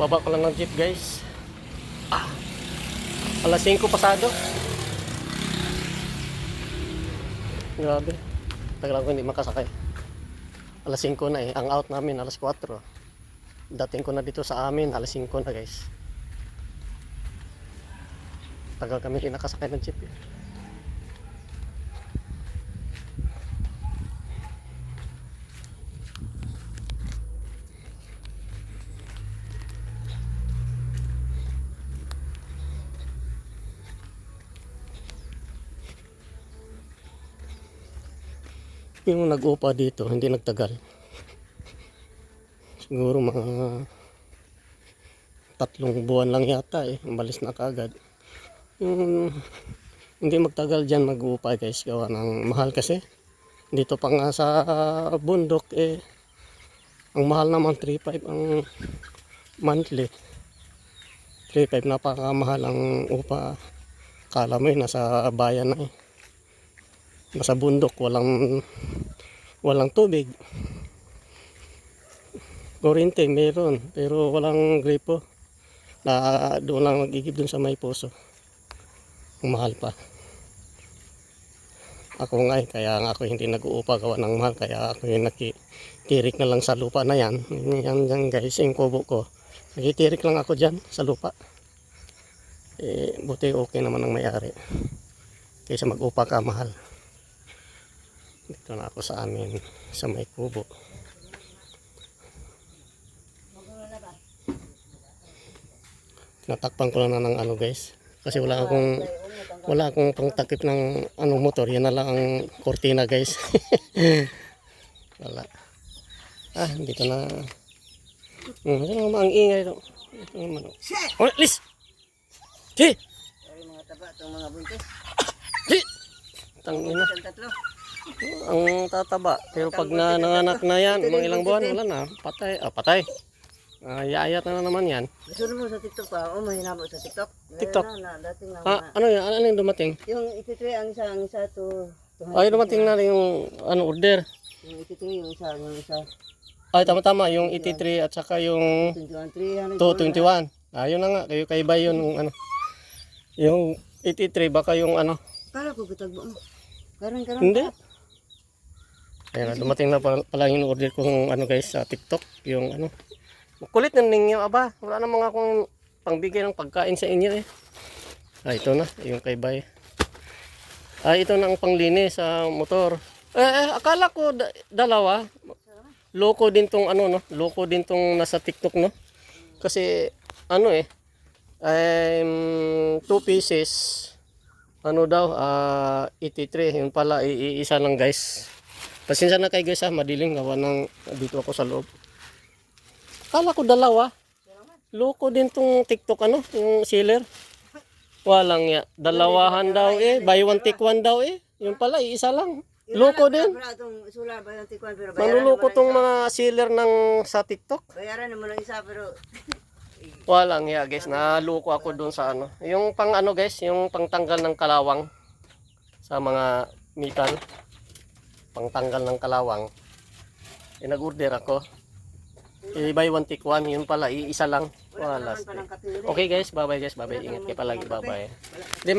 Kababa ko lang ng jeep guys. Alas 5 pasado. Grabe. Tagal ko hindi makasakay. Alas 5 na eh. Ang out namin alas 4. Dating ko na dito sa amin alas 5 na guys. Tagal kami hindi nakasakay ng jeep eh. Yung nag-upa dito, hindi nagtagal. Siguro mga 3 buwan lang yata eh. Umalis na kagad. Yung hindi magtagal dyan mag-upa guys. Gawa ng mahal kasi. Dito pa nga sa bundok eh. Ang mahal naman 3,500 ang monthly. 3,500 napakamahal ang upa. Kala mo eh, nasa bayan na eh. Nasa bundok, walang tubig. Kuryente meron, pero walang gripo. Doon lang magigib dun sa may puso. Ang mahal pa. Ako nga eh, kaya nga ako hindi nag-uupa gawa ng mahal. Kaya ako yung nakitirik na lang sa lupa na yan. Yan guys, yung kubo ko. Nakitirik lang ako dyan sa lupa. Eh, buti okay naman ang may-ari. Kaysa mag-upa ka mahal. Dito na ako sa amin sa may kubo. Natakpan ko na ng ano guys. Kasi wala akong pangtakip ng motor. Yan na lang ang kortina guys. Wala. Dito na. Ang ingay ito. Oh, lis! Si! Mga taba, itong mga buntis. Si! Tangina. Ang tataba. Pero pag nanganak na yan, mga ilang buwan, wala na. Patay. Patay. Yayat na naman yan. Gusto mo sa TikTok pa? O, may hinabo sa TikTok? TikTok? Dating na Ano yan? Ano yung dumating? yung 83, ang isa to. Ay, dumating na rin yung order. Yung 83, yung isa. Ay, tama-tama. Yung 83 at saka yung 21, 300. 221. Yun na nga. Kayo kaiba yun. Yung 83, baka yung Kala ko gutagbo mo. Karon. Hindi. Ayan, dumating na pala yung order kong guys sa TikTok. Yung kulit na ninyo, aba. Wala namang akong pangbigay ng pagkain sa inyo eh. Ito na, yung kay Bay. Ito na ang panglinis sa motor. Akala ko dalawa. Loko din tong no? Loko din tong nasa TikTok no? Kasi 2 pieces. Daw, 83. Yung pala, iisa lang guys. Pasensya na kayo guys madilim gawa ng dito ako sa loob. Kala ko dalawa. Loko din tong TikTok yung seller. Walang ya. Dalawahan daw eh. Buy one take one daw eh. Yung pala, iisa lang. Loko din. Manluloko tong mga seller ng sa TikTok. Bayaran naman ng isa pero Walang ya guys. Naloko ako dun sa Yung pang guys, yung pangtanggal ng kalawang sa mga metal. Pangtanggal ng kalawang. Nag-order ako. Buy one take one, yun pala iisa lang. Wala. Okay guys, bye bye guys, bye bye. Ingat kayo palagi, bye bye. Hindi